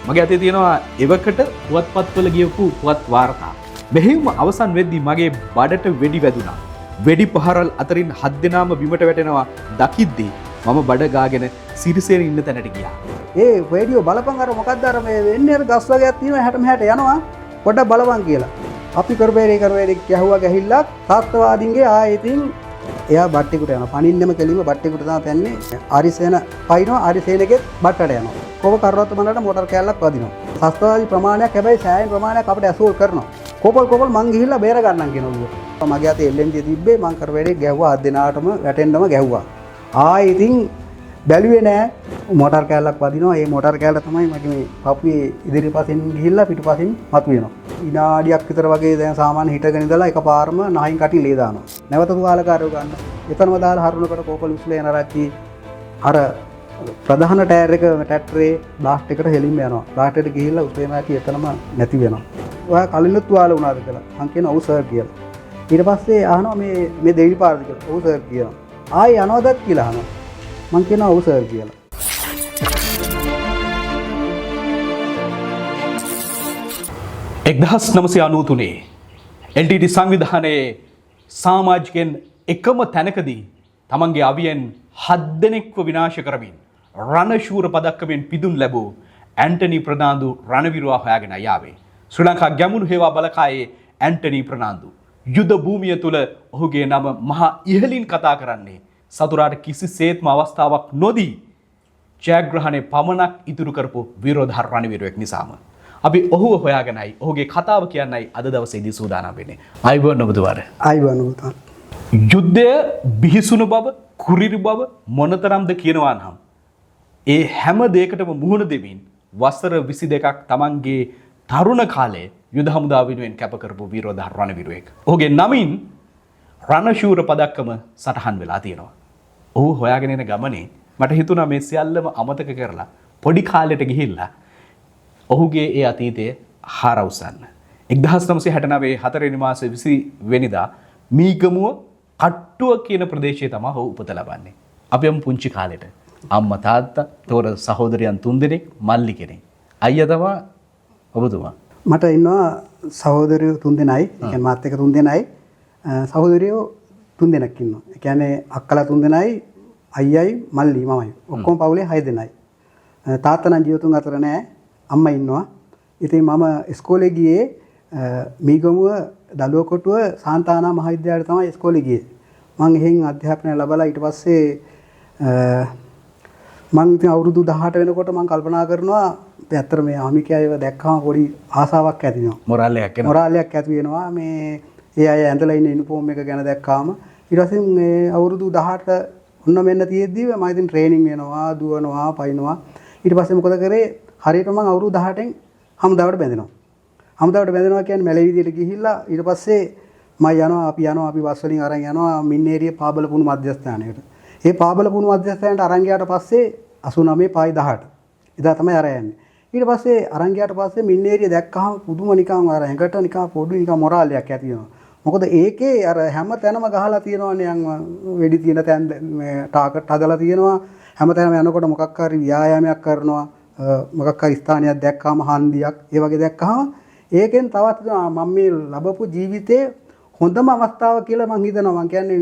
මගේ අතේ තියෙනවා එවකට පුවත්පත්වල ගියපු පුවත් වාර්තා. මෙහෙම අවසන් වෙද්දී මගේ බඩට වෙඩි වැදුනා. වෙඩි පහරල් අතරින් 7 දෙනාම බිමට වැටෙනවා දකිද්දී මම බඩ ගාගෙන සිරිසේන ඉන්න තැනට ගියා. ඒ වීඩියෝ බලපන් අර මොකක්ද අර මේ වෙන්නේ අර ගස් වර්ගයක් තියෙනවා 60 මෙහාට යනවා පොඩ්ඩක් බලපන් කියලා. අපි කරබේරේ කියහුවා ගහිල්ලක් තාත්වාදීන්ගේ ආයෙතින් එයා බට්ටිකුට යනවා. පණින්නෙම කෙලින්ම බට්ටිකුට තමයි පැන්නේ. ආරිසේන පයින්නවා ආරිසේනගේ බට්ටට යනවා. කොබ කරවත්ත මනකට මෝටර් කෑල්ලක් වදිනවා. සස්තවාදී ප්‍රමාණයක් හැබැයි සෑහෙන ප්‍රමාණයක් අපිට ඇසෝල් කරනවා. කොපල් මං ගිහිල්ලා බේර ගන්නම් කියනවා. මගේ අතේ LMG තිබ්බේ මං කරබේරේ ගැහුවා අත් දෙනාටම වැටෙන්නම ගැහුවා. ආයෙතින් බැලුවේ නෑ මෝටර් කෑල්ලක් වදිනවා. ඒ මෝටර් කෑල්ල තමයි මගේ මේ පපුවේ ඉදිරිපසින් ගිහිල්ලා පිටුපසින් මතුවෙනවා. විනාඩියක් විතර වගේ දැන් සාමාන්‍ය හිටගෙන ඉඳලා එකපාරම නහින් කටින් ලේ දානවා. නැවත තුවාලකාරයෝ ගන්න. එතනම දාලා හරුණකට කෝපල උස්ලේ යන රච්චි අර ප්‍රධාන ටයර් එක ට්‍රැක්ටරේ බ්ලාස්ට් එකට හෙලින්ම යනවා. බ්ලාස්ට් එකට ගිහිල්ලා උස්ලේම ඇටි එතනම නැති වෙනවා. ඔයා කලින්වත් තුවාල වුණාද කියලා. මං කියනවා ඔව් සර් කියලා. ඊට පස්සේ අහනවා මේ දෙවි පාරද කියලා. ඔව් සර් කියනවා. ආයෙ යනවද කියලා අහනවා. මං කියනවා ඔව් සර් කියලා. 1993 LTT සංවිධානයේ සමාජිකයන් එකම තැනකදී තමන්ගේ අවියන් 7 දෙනෙක්ව විනාශ කරමින් රණශූර පදක්කමෙන් පිදුම් ලැබූ ඇන්ටනි ප්‍රනාන්දු රණවිරුවා හොයාගෙන යාවේ. ශ්‍රී ලංකා ගැමුණු හේවා බලකායේ ඇන්ටනි ප්‍රනාන්දු යුද භූමිය තුල ඔහුගේ නම මහා ඉහළින් කතා කරන්නේ සතුරාට කිසිසේත්ම අවස්ථාවක් නොදී ජයග්‍රහණය පමණක් ඉතුරු කරපු විරෝධහාර රණවිරුවෙක් නිසාම අපි ඔහුව හොයාගෙනයි ඔහුගේ කතාව කියන්නයි අද දවසේදී සූදානම් වෙන්නේ. ආයුබෝවන් ඔබතුමාට. ආයුබෝවන් ඔබතුමාට. යුද්ධය බිහිසුණු බව, කුරිරු බව මොනතරම්ද කියනවා නම් ඒ හැම දෙයකටම මුහුණ දෙමින් වසර 22ක් Tamanගේ තරුණ කාලයේ යුද හමුදාව වෙනුවෙන් කැප කරපු විරෝධහාර රණවිරුවෙක්. ඔහුගේ නමින් රණශූර පදක්කම සටහන් වෙලා තියෙනවා. ඔහු හොයාගෙන යන ගමනේ මට හිතුණා මේ සියල්ලම අමතක කරලා පොඩි කාලෙට ගිහිල්ලා ඔහුගේ ඒ අතීතය හාරවසන්න. 1969 4 වෙනි මාසේ 20 වෙනිදා මීගමුව කට්ටුව කියන ප්‍රදේශයේ තමයි ඔහු උපත ලබන්නේ. අපි යමු පුංචි කාලෙට. අම්මා තාත්තා, තෝර සහෝදරයන් 3 දෙනෙක්, මල්ලි කෙනෙක්. අයියා තමයි ඔබතුමා. මට ඉන්නවා සහෝදරයෝ 3 දෙනයි. ඒ කියන්නේ මාත් එක්ක 3 දෙනයි. සහෝදරියෝ 3 දෙනෙක් ඉන්නවා. ඒ කියන්නේ අක්කලා 3 දෙනයි, අයියයි, මල්ලි, මමයි. ඔක්කොම පවුලේ 6 දෙනයි. තාත්තා නම් ජීවතුන් අතර නෑ. අම්මා ඉන්නවා. ඉතින් මම ඉස්කෝලේ ගියේ මීගමුව දලුවකොටුව සාන්තානා මහාවිද්‍යාලයට තමයි ඉස්කෝලේ ගියේ. මම එහෙන් අධ්‍යාපනය ලැබලා ඊට පස්සේ මම ඉතින් අවුරුදු 18 වෙනකොට මම කල්පනා කරනවා ඇත්තට මේ ආමිකයව දැක්කම පොඩි ආසාවක් ඇති වෙනවා. මොරාලයක් ඇති වෙනවා. මේ ඒ අය ඇඳලා ඉන්න යුනිෆෝම් එක ගැන දැක්කාම ඊට පස්සේ මේ අවුරුදු 18 ඔන්න මෙන්න තියෙද්දි මම ඉතින් ට්‍රේනින් වෙනවා, දුවනවා, පයින්නවා. ඊට පස්සේ මොකද කරේ? හරියට මම අවුරුදු 18න් හමුදාවට බැඳෙනවා. හමුදාවට බැඳෙනවා කියන්නේ මැලේ විදියට ගිහිල්ලා ඊට පස්සේ මම අපි බස් වලින් අරන් යනවා මින්නේරිය පාබල පුණු මධ්‍යස්ථානයකට. ඒ පාබල පුණු මධ්‍යස්ථානයට අරන් ගියාට පස්සේ 89 පායි 18. ඉදා තමයි අර යන්නේ. ඊට පස්සේ අරන් ගියාට පස්සේ මින්නේරිය දැක්කහම පුදුම නිකන් අර ඇඟට නිකන් පොඩි නිකන් මොරාලයක් ඇති වෙනවා. මොකද ඒකේ අර හැම තැනම ගහලා තියෙනවනේ වෙඩි තියෙන තැන් මේ ටාගට් හදලා තියෙනවා. හැම තැනම යනකොට මොකක් හරි ව්‍යායාමයක් කරනවා. මොකක් හරි ස්ථානයක් දැක්කම හන්දියක් ඒ වගේ දැක්කම ඒකෙන් තවත් මම මේ ලැබපු ජීවිතේ හොඳම අවස්ථාව කියලා මම හිතනවා. මම කියන්නේ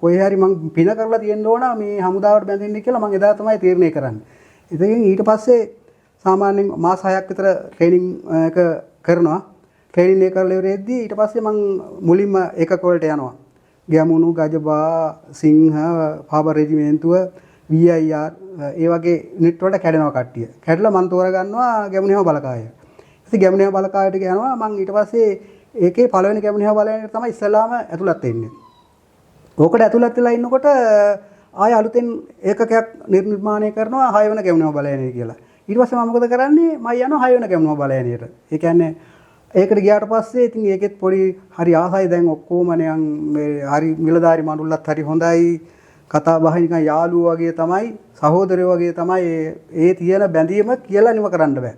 කොහේ හරි මම පින කරලා තියෙන්න ඕන මේ හමුදාවට බැඳෙන්න කියලා මම එදා තමයි තීරණය කරන්නේ. ඉතින් ඊට පස්සේ සාමාන්‍යයෙන් මාස 6ක් විතර ට්‍රේනින් එක කරනවා. ට්‍රේනින් එක කරලා ඉවරෙද්දී ඊට පස්සේ මම මුලින්ම එකක වලට යනවා. ගැමුණු, ගජබා, සිංහ, පාබ රෙජිමේන්තුව, VIR ඒ වගේ යුනිට් වලට කැඩෙනවා කට්ටිය. කැඩලා මම තෝරගන්නවා ගැමුණුව බලකාය. ඉතින් ගැමුණුව බලකායට යනවා මම ඊට පස්සේ ඒකේ පළවෙනි ගැමුණුව බලයෙන් තමයි ඉස්සලාම ඇතුළත් වෙන්නේ. ඕකට ඇතුළත් වෙලා ඉන්නකොට ආය අලුතෙන් ඒකකයක් නිර්මාණය කරනවා 6 වෙනි ගැමුණුව බලයනේ කියලා. ඊට පස්සේ මම මොකද කරන්නේ? මම යනවා 6 වෙනි ගැමුණුව බලයනේට. ඒ කියන්නේ ඒකට ගියාට පස්සේ ඉතින් ඒකෙත් පොඩි හරි ආසයි දැන් ඔක්කොම නිකන් මේ හරි මිලදාරි මඬුල්ලත් හරි හොඳයි. කතා බහ නිකන් යාළුවෝ වගේ තමයි, සහෝදරයෝ වගේ තමයි ඒ තියෙන බැඳීම කියලා නිම කරන්න බෑ.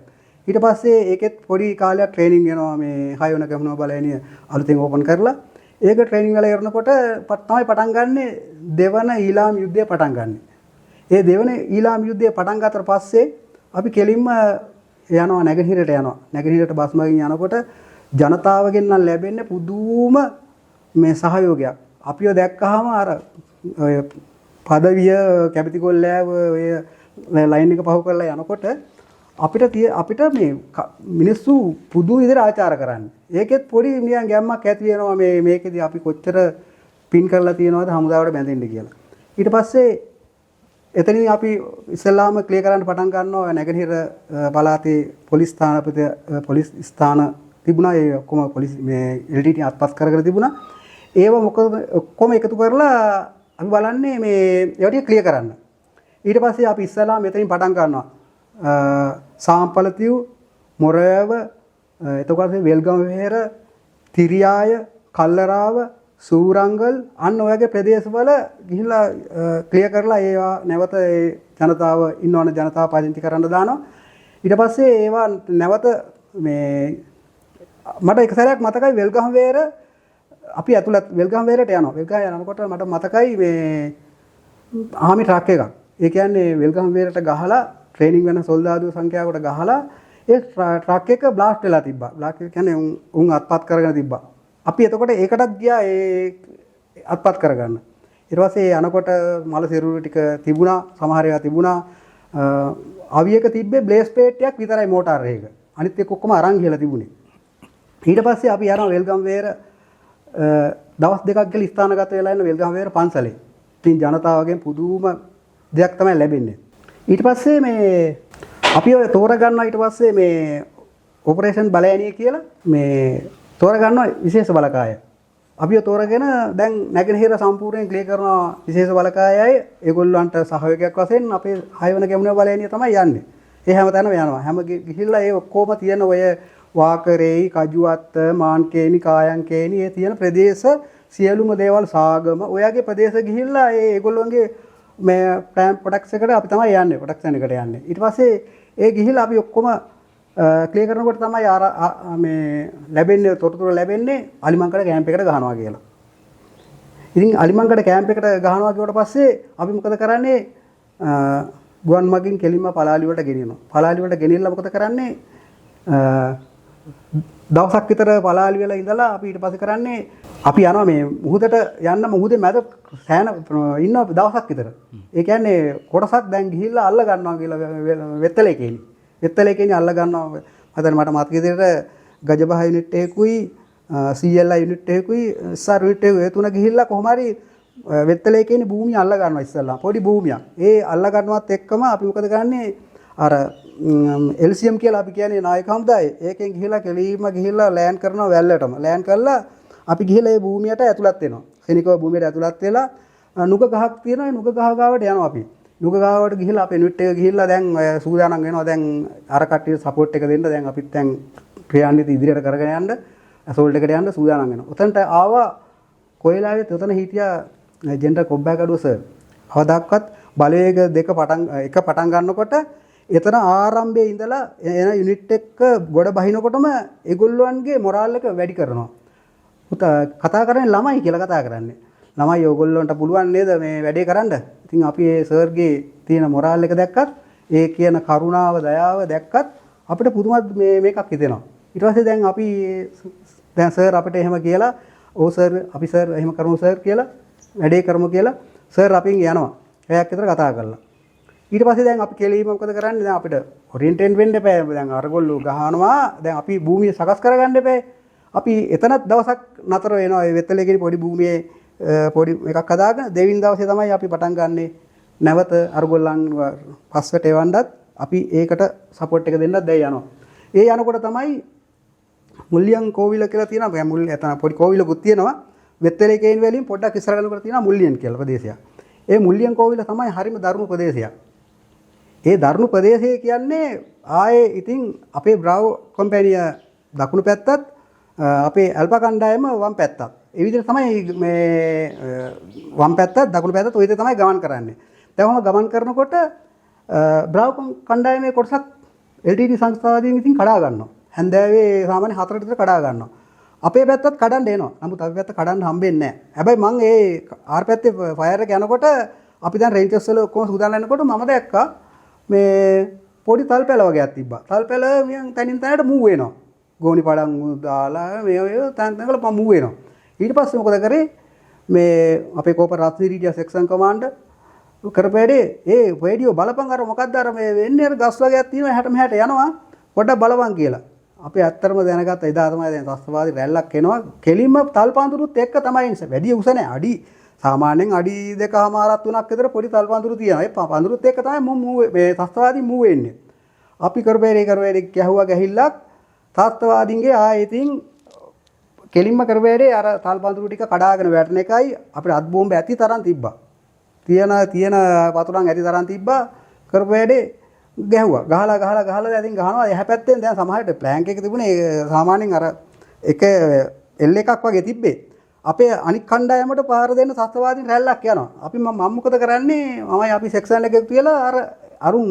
ඊට පස්සේ ඒකෙත් පොඩි කාලයක් ට්‍රේනින් වෙනවා මේ 6 වෙනි ගැමුණුව බලයනිය අලුතෙන් ඕපන් කරලා. ඒක ට්‍රේනින් වල ඉවරනකොට තමයි පටන් ගන්නෙ දෙවන ඊලාම් යුද්ධය පටන් ගන්නෙ. ඒ දෙවන ඊලාම් යුද්ධය පටන් ගත්තට පස්සේ අපි කෙලින්ම යනවා නැගෙනහිරට යනවා. නැගෙනහිරට බස් මගින් යනකොට ජනතාවගෙන් නම් ලැබෙන්නේ පුදුම මේ සහයෝගයක්. අපිව දැක්කහම අර ඔය පදවිය කැපිටි කොල්ලෑව ඔය ලයින් එක පහු කරලා යනකොට අපිට මේ මිනිස්සු පුදු විදිහට ආචාර කරන්නේ. ඒකෙත් පොඩි නිකන් ගැම්මක් ඇති වෙනවා මේකෙදි අපි කොච්චර පින් කරලා තියෙනවද හමුදාවට බැඳෙන්න කියලා. ඊට පස්සේ එතනින් අපි ඉස්සෙල්ලාම ක්ලියර් කරන්න පටන් ගන්නවා නැගෙනහිර පළාතේ පොලිස් ස්ථානපති පොලිස් ස්ථාන තිබුණා. ඒ ඔක්කොම පොලිස් මේ LTT අත්පත් කරගෙන තිබුණා. ඒව මොකද ඔක්කොම එකතු කරලා අපි බලන්නේ මේ ඒවා ටික ක්ලියර් කරන්න. ඊට පස්සේ අපි ඉස්සෙල්ලා මෙතනින් පටන් ගන්නවා. සාම්පලතිව් මොරෑව එතකොට වෙල්ගම වෙහෙර තිරියාය කල්ලරාව සූරංගල් අන්න ඔයගේ ප්‍රදේශවල ගිහිල්ලා ක්ලියර් කරලා ඒවා නැවත ඒ ජනතාව ඉන්නවන ජනතාව පාදින්ති කරන්න දානවා. ඊට පස්සේ ඒවා නැවත මේ මට එක සැරයක් මතකයි වෙල්ගම වෙහෙර අපි ඇතුළත් වෙල්ගම වෙහෙරට යනවා. වෙල්ගම යනකොට මට මතකයි මේ ආමි ට්‍රක් එකක්. ඒ කියන්නේ වෙල්ගම වෙහෙරට ගහලා ට්‍රේනින් වෙන සොල්දාදු සංඛ්‍යාවකට ගහලා ඒ ට්‍රක් එක බ්ලාස්ට් වෙලා තිබ්බා. බ්ලාස්ට් කියන්නේ උන් අත්පත් කරගෙන තිබ්බා. අපි එතකොට ඒකටත් ගියා ඒ අත්පත් කරගන්න. ඊට පස්සේ යනකොට මල සිරුරු ටික තිබුණා, සමහර ඒවා තිබුණා. අවියක තිබ්බේ බ්ලේස් ප්ලේට් එකක් විතරයි මෝටාර් එක. අනිත් එක ඔක්කොම අරන් ගිහලා තිබුණේ. ඊට පස්සේ අපි යනවා වෙල්ගම් වෙහෙර දවස් දෙකක් ගිහලා ස්ථානගත වෙලා ඉන්න වෙල්ගම් වෙහෙර පන්සලේ. ඉතින් ජනතාවගෙන් පුදුම දෙයක් තමයි ලැබෙන්නේ. ඊට පස්සේ මේ අපි ඔය තෝරගන්නවා ඊට පස්සේ මේ ඔපරේෂන් බලයණිය කියලා මේ තෝරගන්නවා විශේෂ බලකාය. අපි තෝරගෙන දැන් නැගෙනහිර සම්පූර්ණයෙන් ක්ලියර් කරනවා විශේෂ බලකායයි ඒගොල්ලන්ට සහයෝගයක් වශයෙන් අපේ 6 වෙනි ගැමුණේ බලයණිය තමයි යන්නේ. ඒ හැමතැනම යනවා. හැම ගිහිල්ලා ඒ ඔක්කොම තියෙන ඔය වාකරේයි කජුවත්ත මාන්කේනි කායන්කේනි ඒ තියෙන ප්‍රදේශ සියලුම දේවල් සාගම ඔයගේ ප්‍රදේශ ගිහිල්ලා ඒ ඒගොල්ලන්ගේ මේ ප්ලෑන් ප්‍රොඩක්ට්ස් එකට අපි තමයි යන්නේ ප්‍රොඩක්ෂන් එකට යන්නේ. ඊට පස්සේ ඒ ගිහිල්ලා අපි ඔක්කොම ක්ලියර් කරනකොට තමයි මේ ලැබෙන්නේ තොරතුරු ලැබෙන්නේ අලිමංකඩ කැම්ප් එකට ගහනවා කියලා. ඉතින් අලිමංකඩ කැම්ප් එකට ගහනවා කියවට පස්සේ අපි මොකද කරන්නේ? ගුවන් මගින් කෙලින්ම පලාලි වලට ගෙනියනවා. පලාලි වලට ගෙනියලා මොකද කරන්නේ? දවසක් විතර පලාලි වෙලා ඉඳලා අපි ඊට පස්සේ කරන්නේ අපි යනවා මේ මුහුදට යන්න මුහුදේ මැද සෑන ඉන්න දවසක් විතර. ඒ කියන්නේ කොටසක් දැන් ගිහිල්ලා අල්ල ගන්නවා කියලා වෙත්තලේ කියන්නේ. වෙත්තලේ කියන්නේ අල්ල ගන්නවා. මට මතක විදිහට ගජබහ යුනිට් එකකුයි CLI යුනිට් එකකුයි SR යුනිට් එකකුයි ඒ තුන ගිහිල්ලා කොහොම හරි වෙත්තලේ කියන්නේ භූමිය අල්ල ගන්නවා ඉස්සල්ලා. පොඩි භූමියක්. ඒ අල්ල ගන්නවත් එක්කම අපි මොකද කරන්නේ? අර LCM කියලා අපි කියන්නේ නායක හමුදාය. ඒකෙන් ගිහිල්ලා කෙලීම ගිහිල්ලා ලෑන්ඩ් කරනවා වැල්ලටම. ලෑන්ඩ් කරලා අපි ගිහිල්ලා ඒ භූමියට ඇතුළත් වෙනවා. සෙනිකව භූමියට ඇතුළත් වෙලා නුග ගහක් තියෙනවා. නුග ගහ ගාවට යනවා අපි. නුග ගාවට ගිහිල්ලා අපේ යුනිට් එක ගිහිල්ලා දැන් සූදානම් වෙනවා. දැන් අර කට්ටියට සපෝට් එක දෙන්න දැන් අපිත් දැන් ක්‍රියාන්විත ඉදිරියට කරගෙන යන්න ඇසෝල්ට් එකට යන්න සූදානම් වෙනවා. උතන්ට ආවා කොයිලාවේ උතන හිටියා ජෙනරල් කොබ්බෑකඩුව සර්. අවදාක්වත් බලවේග දෙක පටන් ගන්නකොට එතන ආරම්භයේ ඉඳලා එන යුනිට් එක ගොඩ බහිනකොටම ඒගොල්ලන්ගේ මොරාල් එක වැඩි කරනවා. කතා කරන්නේ ළමයි කියලා කතා කරන්නේ. ළමයි ඕගොල්ලන්ට පුළුවන් නේද මේ වැඩේ කරන්න? ඉතින් අපි ඒ සර්ගේ තියෙන මොරාල් එක දැක්කත් ඒ කියන කරුණාව දයාව දැක්කත් අපිට පුදුමත් මේකක් හිතෙනවා. ඊට පස්සේ දැන් අපි දැන් සර් අපිට එහෙම කියලා ඕ සර් අපි සර් එහෙම කරමු සර් කියලා වැඩේ කරමු කියලා සර් අපින් යනවා. එයාක් විතර කතා කරලා. ඊට පස්සේ දැන් අපි කෙලීම මොකද කරන්නේ? දැන් අපිට ඔරියන්ටේට් වෙන්න එපා. දැන් අරගොල්ලෝ ගහනවා. දැන් අපි භූමිය සකස් කරගන්න එපා. අපි එතනත් දවසක් නතර වෙනවා. ඒ වෙත්තලේගේ පොඩි භූමියේ පොඩි එකක් හදාගෙන දෙවින් දවසේ තමයි අපි පටන් ගන්නෙ. නැවත අරගොල්ලන් පස්සට එවන්නත් අපි ඒකට සපෝට් එක දෙන්නත් දැන් යනවා. ඒ යනකොට තමයි මුල්ලියන් කෝවිල කියලා තියෙනවා. මුල් එතන පොඩි කෝවිලකුත් තියෙනවා. වෙත්තලේ කේන් වලින් පොඩ්ඩක් ඉස්සරහ යනකොට තියෙනවා මුල්ලියන් කියලා ප්‍රදේශයක්. ඒ මුල්ලියන් කෝවිල තමයි හරිම දරුණු ප්‍රදේශයක්. ඒ දරුණු ප්‍රදේශය කියන්නේ ආයේ ඉතින් අපේ බ්‍රාවෝ කම්පැනිය දකුණු පැත්තත් අපේ ඇල්පා කණ්ඩායම වම් පැත්තත්. ඒ විදිහට තමයි මේ වම් පැත්තත් දකුණු පැත්තත් ඔය විදිහට තමයි ගමන් කරන්නේ. දැන් ඔහම ගමන් කරනකොට බ්‍රාවෝ කණ්ඩායමේ කොටසක් LTT සංස්ථාවකින් ඉතින් කඩා ගන්නවා. හැන්දෑවේ සාමාන්‍ය 4ට විතර කඩා ගන්නවා. අපේ පැත්තත් කඩන්න එනවා. නමුත් අපේ පැත්ත කඩන්න හම්බෙන්නේ නැහැ. හැබැයි මං ඒ ආර් පැත්තේ ෆයර් එක යනකොට අපි දැන් රේන්ජර්ස් වල ඔක්කොම සූදානම් වෙනකොට මම දැක්කා මේ පොඩි තල් පැල වගේක් තිබ්බා. තල් පැල මියන් තනින් තනට මූව් වෙනවා. ගෝනි පඩම් දාලා මේ තැන්වල මූව් වෙනවා. ඊට පස්සේ මොකද කරේ? මේ අපේ කෝපර් රත්නීරිටියා සෙක්ෂන් කමාන්ඩර් කරපෑඩේ ඒ රේඩියෝ බලපන් අර මොකක්ද අර මේ වෙන්නේ අර ගස් වගේක් තියෙනවා එහාට මෙහාට යනවා පොඩ්ඩක් බලපන් කියලා. අපි ඇත්තටම දැනගත්ත එදා තමයි දැන් ත්‍රස්තවාදී රැල්ලක් එනවා. කෙලින්ම තල්පන්දුරුත් එක්ක තමයි ඉන්නේ. වැඩි උස නැහැ. අඩි සාමාන්‍යයෙන් අඩි 2.5 3ක් විතර පොඩි තල්පන්දුරු තියෙනවා. ඒ පන්දුරුත් එක්ක තමයි මේ ත්‍රස්තවාදී මූව් වෙන්නේ. අපි කරපෑඩේ ගැහුවා ගැහිල්ලක් ත්‍රස්තවාදීන්ගේ ඉතින් කෙලින්ම කරපෑඩේ අර තල්පන්දුරු ටික කඩාගෙන වැටෙන එකයි අපිට අත් බෝම්බ ඇති තරම් තිබ්බා. තියෙන වතුරන් ඇති තරම් තිබ්බා කරපෑඩේ ගැහුවා. ගහලා ඉතින් ගහනවා එහා පැත්තෙන් දැන් සමහරට ප්ලෑන්ක් එක තිබුණේ සාමාන්‍යයෙන් අර එක එල් එකක් වගේ තිබ්බේ. අපේ අනික් කණ්ඩායමට පාර දෙන්න ත්‍රස්තවාදීන් රැල්ලක් යනවා. අපි මම මොකද කරන්නේ? මමයි අපි සෙක්ෂන් එකක කියලා අරුන්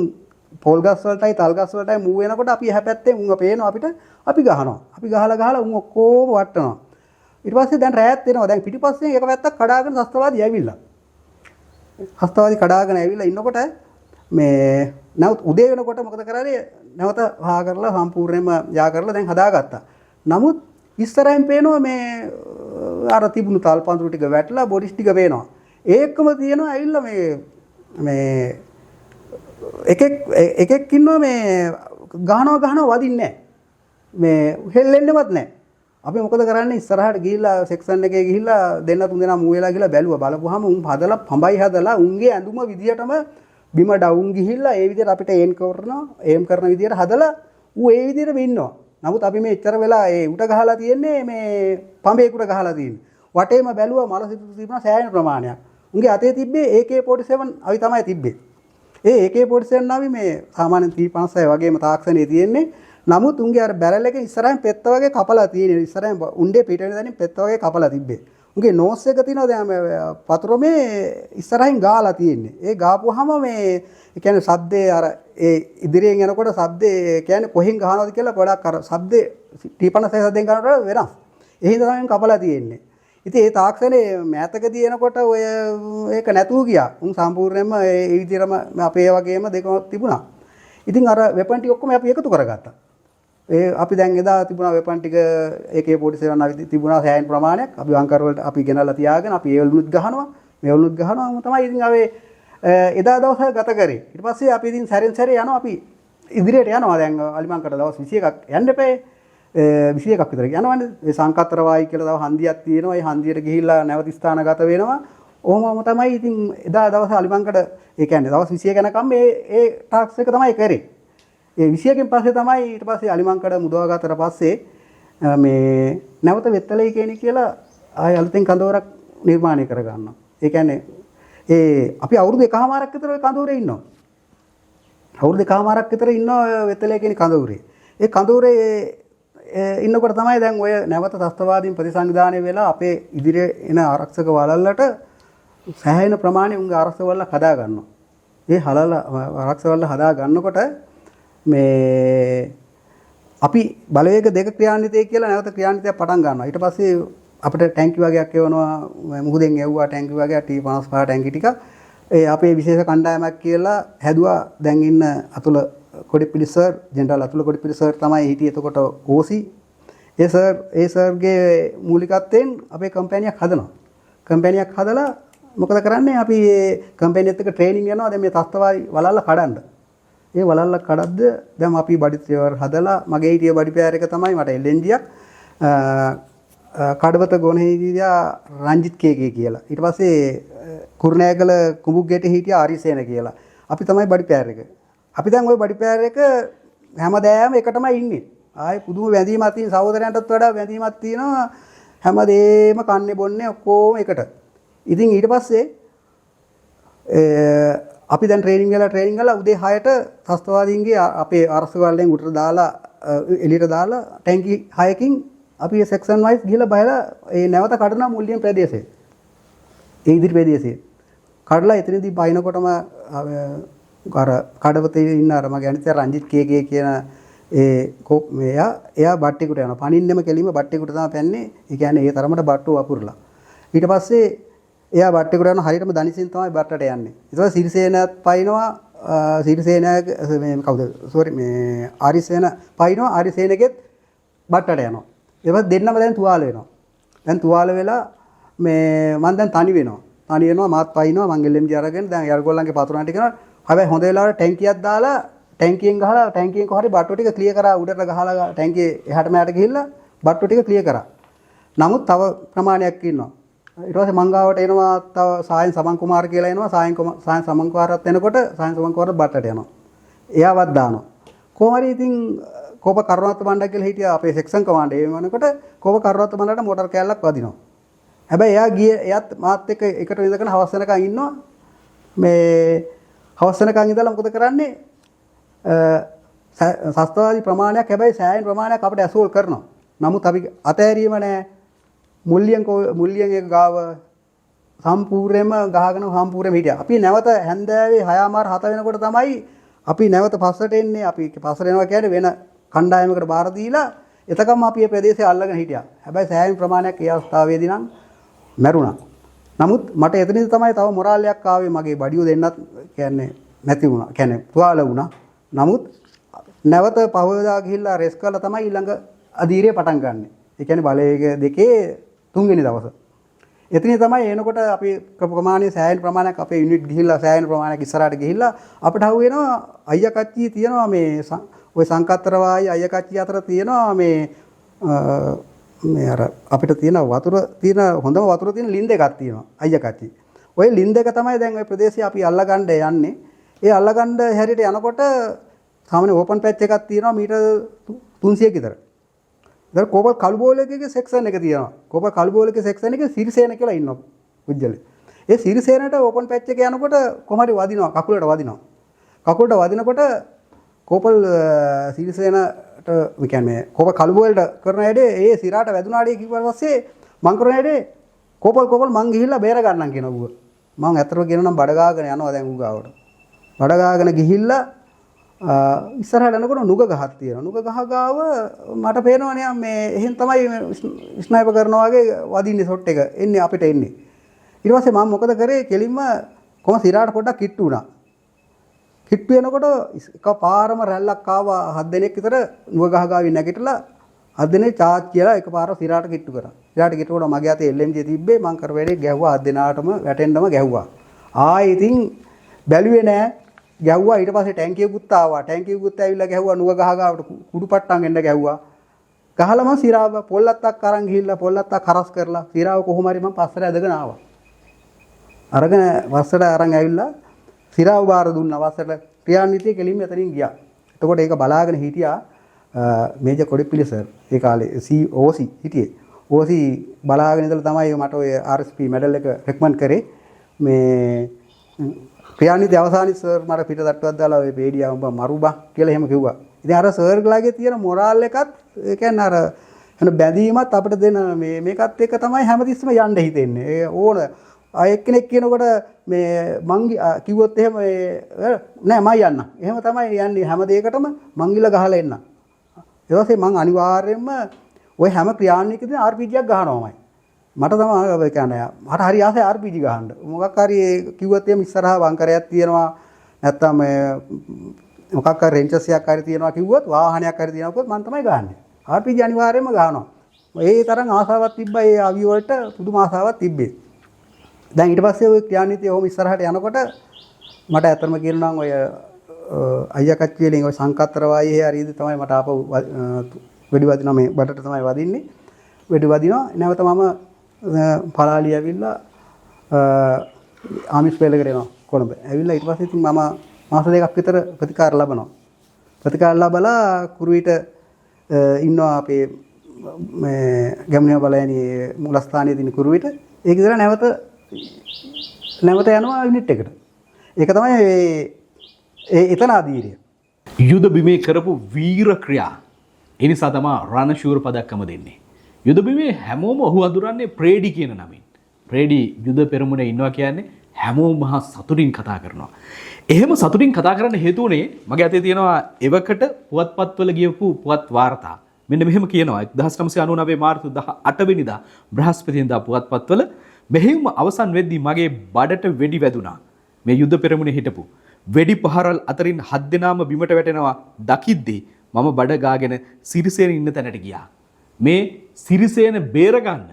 පොල් ගස් වලටයි තල් ගස් වලටයි මූව් වෙනකොට අපි එහා පැත්තෙන් උංග පේනවා අපිට. අපි ගහනවා. අපි ගහලා උං ඔක්කොම වටනවා. ඊට පස්සේ දැන් රැයත් එනවා. දැන් පිටිපස්සෙන් එක පැත්තක් කඩාගෙන ත්‍රස්තවාදී ඇවිල්ලා. ත්‍රස්තවාදී කඩාගෙන ඇවිල්ලා ඉන්නකොට මේ නැවත උදේ වෙනකොට මොකද කරන්නේ? නැවත වහා කරලා සම්පූර්ණයෙන්ම යා කරලා දැන් හදාගත්තා. නමුත් ඉස්සරහින් පේනවා මේ අර තිබුණු තල්පන්දුරු ටික වැටලා බොඩිස් ටික පේනවා. ඒකම තියෙනවා ඇවිල්ලා මේ එකෙක් ඉන්නවා මේ ගහනවා වදින්නේ නැහැ. මේ හෙල්ලෙන්නේවත් නැහැ. අපි මොකද කරන්නේ? ඉස්සරහට ගිහිල්ලා සෙක්ෂන් එකේ ගිහිල්ලා දෙන්න තුන් දෙනා මූ වෙලා ගිහලා බැලුවා. බලපුවාම උන් හදලා පඹයි හදලා උන්ගේ ඇඳුම විදියටම බිම ඩවුන් ගිහිල්ලා ඒ විදිහට අපිට ඒම් කරන විදිහට හදලා ඌ ඒ විදිහට ඉන්නවා. නමුත් අපි මේ ඉතර වෙලා ඒ උට ගහලා තියෙන්නේ මේ පඹේකට ගහලා තියෙන්නේ. වටේම බැලුවා මල සිතු තිබුණා සෑහෙන ප්‍රමාණයක්. උන්ගේ අතේ තිබ්බේ AK47 අවි තමයි තිබ්බේ. ඒ AK47 අවි මේ සාමාන්‍යයෙන් 356 වගේම තාක්ෂණයේ තියෙන්නේ. නමුත් උන්ගේ අර බැරල් එක ඉස්සරහින් පෙත්ත වගේ කපලා තියෙන්නේ. ඉස්සරහින් උණ්ඩේ පිටවෙන දැනින් පෙත්ත වගේ කපලා තිබ්බේ. උන්ගේ නෝස් එක තියෙනවා දැන් පතුරමේ ඉස්සරහින් ගාලා තියෙන්නේ. ඒ ගාපුවාම මේ ඒ කියන්නේ ශබ්දේ අර ඒ ඉදිරියෙන් යනකොට ශබ්දේ කියන්නේ කොහෙන් ගහනවද කියලා ගොඩක් අර ශබ්දේ T56 ශබ්දෙන් ගන්නකොට වෙනස්. ඒ හින්දා තමයි කපලා තියෙන්නේ. ඉතින් ඒ තාක්ෂණේ මෑතකදී එනකොට ඔය ඒක නැතුව ගියා. උන් සම්පූර්ණයෙන්ම ඒ විදිහටම අපේ වගේම දෙකම තිබුණා. ඉතින් අර වෙපන් ටික ඔක්කොම අපි එකතු කරගත්තා. අපි දැන් එදා තිබුණා වෙපන් ටික AK47 අවි තිබුණා සෑහෙන ප්‍රමාණයක්. අපි වංකර වලට අපි ගෙනල්ලා තියාගෙන අපි ඒ වලුත් ගහනවා. මේ වලුත් ගහනවා තමයි ඉතින් අපි එදා දවස් ගත කරේ. ඊට පස්සේ අපි ඉතින් සැරෙන් සැරේ යනවා අපි ඉදිරියට යනවා. දැන් අලිමංකට දවස් 21ක් යන්න එපේ. 21ක් විතර යනවනේ. ඒ සංකත්තර වායි කියලා තව හන්දියක් තියෙනවා. ඒ හන්දියට ගිහිල්ලා නැවත ස්ථානගත වෙනවා. ඔහොමම තමයි ඉතින් එදා දවස් අලිමංකට ඒ කියන්නේ දවස් 21 යනකම් ඒ ටාක්ස් එක තමයි කරේ. ඒ 21කින් පස්සේ තමයි ඊට පස්සේ අලිමංකඩ මුදවාගත්තට පස්සේ මේ නැවත වෙත්තලයි කියන්නේ කියලා ආය අලුතෙන් කඳවුරක් නිර්මාණය කරගන්නවා. ඒ කියන්නේ අපි අවුරුදු 1කමාරක් විතර ওই කඳවුරේ ඉන්නවා. අවුරුදු 1කමාරක් විතර ඉන්නවා වෙත්තලයි කියන කඳවුරේ. ඒ කඳවුරේ ඉන්නකොට තමයි දැන් ඔය නැවත ත්‍රස්තවාදීන් ප්‍රතිසංවිධානය වෙලා අපේ ඉදිරියේ එන ආරක්ෂක වළල්ලට සෑහෙන ප්‍රමාණයක් උන්ගේ ආරක්ෂක වළල්ල හදා ගන්නවා. ඒ ආරක්ෂක වළල්ල හදා ගන්නකොට මේ අපි බලවේග දෙක ක්‍රියාන්විතය කියලා නැවත ක්‍රියාන්විතයක් පටන් ගන්නවා. ඊට පස්සේ අපිට ටැංකි වගේක් එවනවා. මුහුදෙන් එවුවා ටැංකි වගේක් T55 ටැංකි ටික. ඒ අපේ විශේෂ කණ්ඩායමක් කියලා හැදුවා. දැන් ඉන්න Athula Kodippili sir general Athula Kodippili sir තමයි හිටියේ එතකොට OC. ඒ සර්ගේ මූලිකත්වයෙන් අපේ කම්පැනියක් හදනවා. කම්පැනියක් හදලා මොකද කරන්නේ? අපි මේ කම්පැනිත් එක්ක ට්‍රේනින් යනවා. දැන් මේ ත්‍රස්තවාදී වලල්ල කඩන්න. ඒ වලල්ල කඩද්ද දැන් අපි බඩි ත්‍රිවර හදලා මගේ හිටිය බඩි පෑර එක තමයි මට LNGක් කඩවත ගොනෙහිදියා රංජිත් කේකේ කියලා. ඊට පස්සේ කුරුණෑගල කුඹුග්ගෙට හිටියා ආරිසේන කියලා. අපි තමයි බඩි පෑර එක. අපි දැන් ওই බඩි පෑර එක හැමදාම එකටමයි ඉන්නේ. ආයේ පුදුම වැඳීමක් තියෙන සහෝදරයන්ටත් වඩා වැඳීමක් තියෙනවා. හැමදේම කන්නේ බොන්නේ ඔක්කොම එකට. ඉතින් ඊට පස්සේ අපි දැන් ට්‍රේනින් ගලා උදේ 6ට ත්‍රස්තවාදීන්ගේ අපේ ආරක්ෂක වලෙන් උඩට දාලා එළියට දාලා ටැංකි 6කින් අපි සෙක්ෂන් වයිස් ගිහලා බයලා ඒ නැවත කඩන මුල්ලියම් ප්‍රදේශයේ ඒ ඉදිරි ප්‍රදේශයේ කඩලා එතනදී බයිනකොටම අර කඩවතේ ඉන්න අර මගේ අනිත් රංජිත් කේකේ කියන එයා බට්ටිකුට යනවා. පණින්නෙම කෙලින්ම බට්ටිකුට තමයි පැන්නේ. ඒ කියන්නේ ඒ තරමට බට්ටු වපුරලා. ඊට පස්සේ එයා බට්ටිකුට යන හරියටම දනිසින් තමයි බට්ටට යන්නේ. ඊට පස්සේ සිරිසේනත් පයින්නවා සිරිසේනගේ මේ කවුද සෝරි මේ ආරිසේන පයින්නවා ආරිසේනගෙත් බට්ටට යනවා. ඒවත් දෙන්නම දැන් තුවාල වෙනවා. දැන් තුවාල වෙලා මේ මම දැන් තනි වෙනවා. තනි වෙනවා මාත් පයින්නවා මං LMG අරගෙන දැන් යර්ගොල්ලන්ගේ පතුරණ ටික කරනවා. හැබැයි හොඳ වෙලාවට ටැංකියක් දාලා ටැංකියෙන් ගහලා ටැංකියෙන් කොහරි බට්ටු ටික ක්ලියර් කරා උඩට ගහලා ටැංකියේ එහාට මෙහාට ගිහිල්ලා බට්ටු ටික ක්ලියර් කරා. නමුත් තව ප්‍රමාණයක් ඉන්නවා. ඊට පස්සේ මංගාවට එනවා තව සායන් සමන් කුමාර කියලා එනවා සායන් සමන් කුමාරත් එනකොට සායන් සමන් කුමාරත් බට්ටට යනවා. එයාවත් දානවා. කොහොම හරි ඉතින් කෝප කරුණාත් බණ්ඩක් කියලා හිටියා අපේ සෙක්ෂන් කමාන්ඩර් ඒ වෙනකොට කෝප කරුණාත් බණ්ඩට මොටර් කෑල්ලක් වදිනවා. හැබැයි එයා ගියේ එයාත් මාත් එක්ක එකට ඉඳගෙන හවස් වෙනකන් ඉන්නවා. මේ හවස් වෙනකන් ඉඳලා මොකද කරන්නේ? සස්තවාදී ප්‍රමාණයක් හැබැයි සෑහෙන ප්‍රමාණයක් අපිට ඇසෝල් කරනවා. නමුත් අපි අතෑරීම නැහැ. මුල්ලියෙන් එක ගාව සම්පූර්ණයෙන්ම ගහගෙන සම්පූර්ණයෙන්ම හිටියා. අපි නැවත හැන්දෑවේ 6:00 වෙනකොට තමයි අපි නැවත පස්සට එන්නේ. අපි පස්සට එනවා කියන්නේ වෙන කණ්ඩායමකට බාර දීලා එතකම අපි මේ ප්‍රදේශය අල්ලගෙන හිටියා. හැබැයි සෑහෙන ප්‍රමාණයක් ඒ අවස්ථාවේදී නම් මැරුණා. නමුත් මට එතනදී තමයි තව මොරාලයක් ආවේ මගේ බඩියෝ දෙන්නත් කියන්නේ නැති වුණා. කියන්නේ තුවාල වුණා. නමුත් නැවත පහවදා ගිහිල්ලා රෙස් කරලා තමයි ඊළඟ අධීරය පටන් ගන්නෙ. ඒ කියන්නේ බලයක දෙකේ තුන්වෙනි දවස. එතනින් තමයි එනකොට අපි ප්‍රමාණයේ සෑහෙන ප්‍රමාණයක් අපේ යුනිට් ගිහිල්ලා සෑහෙන ප්‍රමාණයක් ඉස්සරහට ගිහිල්ලා අපිට හවු වෙනවා අයියා කච්චි තියෙනවා මේ ওই සංකත්තර වායි අයියා කච්චි අතර තියෙනවා මේ අර අපිට තියෙන වතුර තියෙන හොඳම වතුර තියෙන ලින් දෙකක් තියෙනවා අයියා කච්චි. ওই ලින් දෙක තමයි දැන් ওই ප්‍රදේශය අපි අල්ලගන්න යන්නේ. ඒ අල්ලගන්න හැරියට යනකොට සාමාන්‍ය ඕපන් පැච් එකක් තියෙනවා මීටර් 300ක විතර. දැන් කෝපල් කළුබෝලකගේ සෙක්ෂන් එක තියෙනවා. කෝපල් කළුබෝලකගේ සෙක්ෂන් එකේ සිරිසේන කියලා ඉන්නවා පුජ්‍යලේ. ඒ සිරිසේනට ඕපන් පැච් එක යනකොට කොහමද වදිනවා කකුලට වදිනවා. කකුලට වදිනකොට කෝපල් සිරිසේනට ඒ කියන්නේ කෝපල් කළුබෝලට කරන හැඩේ ඒ සිරාට වැදුනාඩේ කිව්වට පස්සේ මං කරන හැඩේ කෝපල් මං ගිහිල්ලා බේර ගන්නම් කියනවා ඌ. මං ඇත්තටම කියනනම් බඩ ගාගෙන යනවා දැන් ඌ ගාවට. බඩ ගාගෙන ගිහිල්ලා ඉස්සරහට යනකොට නුග ගහක් තියෙනවා. නුග ගහ ගාව මට පේනවනේ මේ එහෙන් තමයි ස්නයිපර් කරනවා වගේ වදින්නේ ෂොට් එක එන්නේ අපිට එන්නේ. ඊට පස්සේ මම මොකද කරේ කෙලින්ම කොහොම සිරාට පොඩ්ඩක් කිට්ටු වුණා. කිට්ටු වෙනකොට එකපාරම රැල්ලක් ආවා 7 දෙනෙක් විතර නුග ගහ ගාවින් නැගිටලා 7 දෙනෙක් චාත් කියලා එකපාර සිරාට කිට්ටු කරා. සිරාට කිට්ටුවට මගේ අතේ LMG තිබ්බේ මං කර වැඩේ ගැහුවා 7 දෙනාටම වැටෙන්නම ගැහුවා. ආයේ ඉතින් බැලුවේ නෑ ගැහුවා ඊට පස්සේ ටැංකියකුත් ආවා ටැංකියකුත් ඇවිල්ලා ගැහුවා නුග ගහ ගාවට කුඩු පට්ටම් එන්න ගැහුවා ගහලා මම සිරාව පොල්ලත්තක් අරන් ගිහිල්ලා පොල්ලත්තක් හරස් කරලා සිරාව කොහොම හරි මම පස්සට ඇදගෙන ආවා අරගෙන වස්සට අරන් ඇවිල්ලා සිරාව බාර දුන්නා වස්සට ක්‍රියාන්විතයේ කෙලින්ම එතනින් ගියා එතකොට ඒක බලාගෙන හිටියා මේජර් කොඩිපිලි සර් ඒ කාලේ OC හිටියේ OC බලාගෙන ඉඳලා තමයි මට ඔය RSP මෙඩල් එක රෙකමන්ඩ් කරේ මේ ක්‍රියාන්විතය අවසානයේ සර් මට පිට තට්ටුවක් දාලා ඔය පේඩියා උඹ මරුබා කියලා එහෙම කිව්වා. ඉතින් අර සර්ගලාගේ තියෙන මොරාල් එකත් ඒ කියන්නේ අර එන බැඳීමත් අපිට දෙන මේකත් එක තමයි හැමතිස්සෙම යන්න හිතෙන්නේ. ඒ ඕන අය එක්කෙනෙක් කියනකොට මේ මං කිව්වොත් එහෙම නෑ මම යන්න. එහෙම තමයි යන්නේ හැම දෙයකටම මං ගිල ගහලා එන්න. ඊට පස්සේ මං අනිවාර්යයෙන්ම ওই හැම ක්‍රියාන්විතයකදී RPG එකක් ගහනවාමයි. මට තමයි කියන්නේ මට හරි ආසයි RPG ගහන්න. මොකක් හරි කිව්වොත් එහෙම ඉස්සරහා වංකරයක් තියෙනවා නැත්තම් මොකක් හරි රෙන්චස් එකක් හරි තියෙනවා කිව්වොත් වාහනයක් හරි තියෙනවා කිව්වොත් මම තමයි ගහන්නේ. RPG අනිවාර්යයෙන්ම ගහනවා. ඒ තරම් ආසාවක් තිබ්බා ඒ අවිය වලට පුදුම ආසාවක් තිබ්බේ. දැන් ඊට පස්සේ ওই ක්‍රියාන්විතය ඔහොම ඉස්සරහට යනකොට මට ඇත්තම කියනවා ඔය අයියා කච්චි වලින් ඔය සංකත්තර වායේ හරියද තමයි මට ආපහු වෙඩි වදිනවා මේ බඩට තමයි වදින්නේ. වෙඩි වදිනවා නැවත මම පලාලි ඇවිල්ලා ආමිස් පෙළකට එනවා කොළඹ. ඇවිල්ලා ඊට පස්සේ ඉතින් මම මාස දෙකක් විතර ප්‍රතිකාර ලබනවා. ප්‍රතිකාර ලබලා කුරුවිට ඉන්නවා අපේ මේ ගැමුණිය බලයනේ මූලස්ථානයේ තියෙන කුරුවිට. ඒක ඉතල නැවත යනවා යුනිට් එකට. ඒක තමයි එතන අධීරය. යුද බිමේ කරපු වීර ක්‍රියා. ඒ නිසා තමයි රණශූර පදක්කම දෙන්නේ. යුද බිමේ හැමෝම ඔහු අඳුරන්නේ ප්‍රේඩි කියන නමින්. ප්‍රේඩි යුද පෙරමුණේ ඉන්නවා කියන්නේ හැමෝම මහා සතුටින් කතා කරනවා. එහෙම සතුටින් කතා කරන්න හේතු උනේ මගේ අතේ තියෙනවා එවකට පුවත්පත්වල ගියපු පුවත් වාර්තා. මෙන්න මෙහෙම කියනවා 1999 මාර්තු 18 වෙනිදා බ්‍රහස්පතින්දා පුවත්පත්වල මෙහෙම අවසන් වෙද්දී මගේ බඩට වෙඩි වැදුනා. මේ යුද පෙරමුණේ හිටපු වෙඩි පහරල් අතරින් 7 දෙනාම බිමට වැටෙනවා දකිද්දී මම බඩ ගාගෙන සිරිසේන ඉන්න තැනට ගියා. මේ සිරිසේන බේරගන්න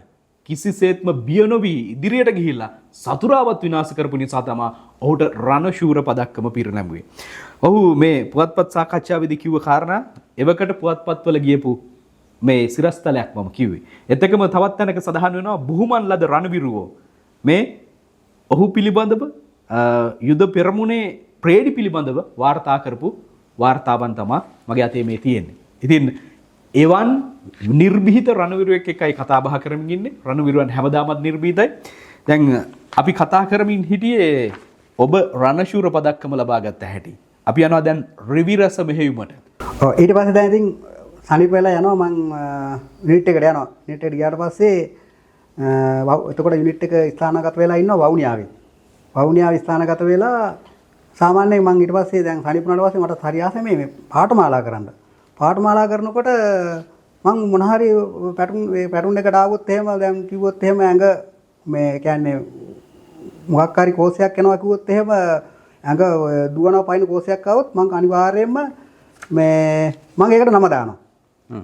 කිසිසේත්ම බිය නොවි ඉදිරියට ගිහිල්ලා සතුරාවත් විනාශ කරපු නිසා තමයි ඔහුට රණශූර පදක්කම පිරිනැමුවේ. ඔහු මේ පුවත්පත් සාකච්ඡාවේදී කිව්ව කාරණා එවකට පුවත්පත්වල ගියපු මේ සිරස්තලයක් මම කිව්වේ. එතකම තවත් තැනක සඳහන් වෙනවා බුහුමන් ලද රණවිරුවෝ මේ ඔහු පිළිබඳව යුද පෙරමුණේ ප්‍රේඩි පිළිබඳව වාර්තා කරපු වාර්තාවන් තමයි මගේ අතේ මේ තියෙන්නේ. ඉතින් එවන් නිර්භීත රණවිරුවෙක් එක්කයි කතා බහ කරමින් ඉන්නේ. රණවිරුවන් හැමදාමත් නිර්භීතයි. දැන් අපි කතා කරමින් හිටියේ ඔබ රණශූර පදක්කම ලබා ගත්ත හැටි. අපි යනවා දැන් රිවිරස මෙහෙයුමට. ඔව් ඊට පස්සේ දැන් ඉතින් සනීප වෙලා යනවා මං යුනිට් එකට යනවා. යුනිට් එකට ගියාට පස්සේ එතකොට යුනිට් එක ස්ථානගත වෙලා ඉන්නවා වවුනියාවේ. වවුනියාවේ ස්ථානගත වෙලා සාමාන්‍යයෙන් මං ඊට පස්සේ දැන් සනීප වුණාට පස්සේ මට හරි ආසයි මේ පාඨමාලා කරන්න. පාඨමාලා කරනකොට මං මොන හරි පැටුන් එකට ආවොත් එහෙම දැන් කිව්වොත් එහෙම ඇඟ මේ කියන්නේ මොකක් හරි කෝෂයක් යනවා කිව්වොත් එහෙම ඇඟ දුවනවා පයින් කෝෂයක් ආවොත් මං අනිවාර්යයෙන්ම මේ මං ඒකට නම දානවා.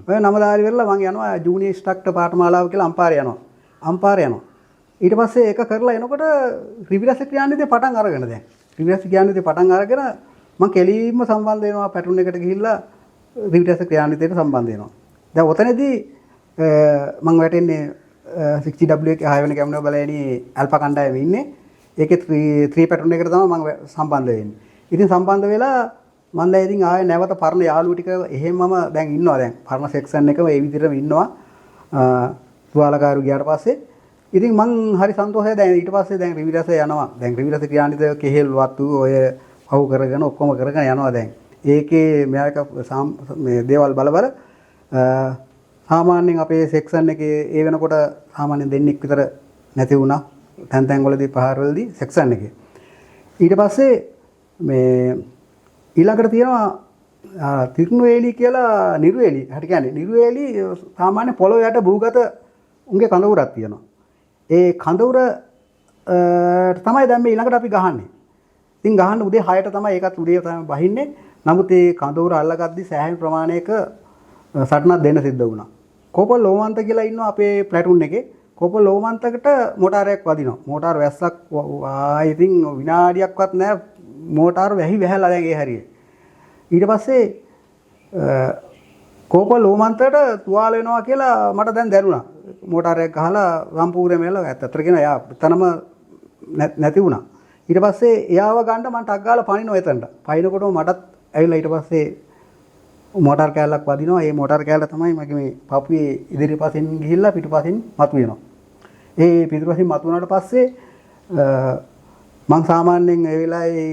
ඔය නම දාලා ඉවරලා මං යනවා ජූනියර් ඉන්ස්ට්‍රක්ටර් පාඨමාලාව කියලා අම්පාරේ යනවා. අම්පාරේ යනවා. ඊට පස්සේ ඒක කරලා එනකොට රිවිරස ක්‍රියාන්විතේ පටන් අරගෙන දැන් රිවිරස ක්‍රියාන්විතේ පටන් අරගෙන මං කෙලින්ම සම්බන්ධ වෙනවා පැටුන් එකට ගිහිල්ලා රිවිරස ක්‍රියාන්විතේට සම්බන්ධ වෙනවා. දැන් ඔතනදී මං වැටෙන්නේ 60W එකේ 6 වෙනි කැමරාව බලෑනි ඇල්ෆා කණ්ඩායමේ ඉන්නේ. ඒකේ 3 පැටර්න් එකට තමයි මම සම්බන්ධ වෙන්නේ. ඉතින් සම්බන්ධ වෙලා මම දැන් ඉතින් ආයෙ නැවත පරණ යාළුවෝ ටික එහෙමම දැන් ඉන්නවා දැන් පරණ සෙක්ෂන් එකම ඒ විදිහටම ඉන්නවා. තුවාලකාරු ගියාට පස්සේ ඉතින් මං හරි සන්තෝෂයි දැන් ඊට පස්සේ දැන් රිවිරස යනවා. දැන් රිවිරස ක්‍රියාන්විත කෙහෙල් වත්තු ඔය පහු කරගෙන ඔක්කොම කරගෙන යනවා දැන්. ඒකේ මෙයාක මේ දේවල් බල සාමාන්‍යයෙන් අපේ සෙක්ෂන් එකේ ඒ වෙනකොට සාමාන්‍යයෙන් දෙන්නෙක් විතර නැති වුණා. තැන් තැන් වලදී පහරවලදී සෙක්ෂන් එකේ. ඊට පස්සේ මේ ඊළඟට තියෙනවා තිරුණුවේලි කියලා නිර්වේලි. හරි කියන්නේ නිර්වේලි සාමාන්‍ය පොළොව යට භූගත උන්ගේ කඳවුරක් තියෙනවා. ඒ කඳවුර තමයි දැන් මේ ඊළඟට අපි ගහන්නේ. ඉතින් ගහන්න උදේ 6ට තමයි ඒකත් උදේ තමයි බහින්නේ. නමුත් ඒ කඳවුර අල්ලගද්දි සෑහෙන ප්‍රමාණයක සටනක් දෙන්න සිද්ධ වුණා. කෝපල් ලෝමන්ත කියලා ඉන්නවා අපේ ප්ලැටුන් එකේ. කෝපල් ලෝමන්තකට මොටාරයක් වදිනවා. මොටාර වැස්සක් ඉතින් විනාඩියක්වත් නැහැ මොටාර වැහි වැහැලා දැන් ඒ හරියේ. ඊට පස්සේ කෝපල් ලෝමන්තට තුවාල වෙනවා කියලා මට දැන් දැනුණා. මොටාරයක් ගහලා රම්පූරේ මෙල්ල ඇත්තට කියන එයා එතනම නැති වුණා. ඊට පස්සේ එයාව ගන්න මම ටක් ගාලා පනිනවා එතනට. පනිනකොටම මටත් ඇවිල්ලා ඊට පස්සේ මොටාර් කෑල්ලක් වදිනවා. ඒ මොටාර් කෑල්ල තමයි මගේ මේ පපුවේ ඉදිරිපසින් ගිහිල්ලා පිටුපසින් මතුවෙනවා. ඒ පිටුපසින් මතුවුණාට පස්සේ මං සාමාන්‍යයෙන් ඒ වෙලාවේ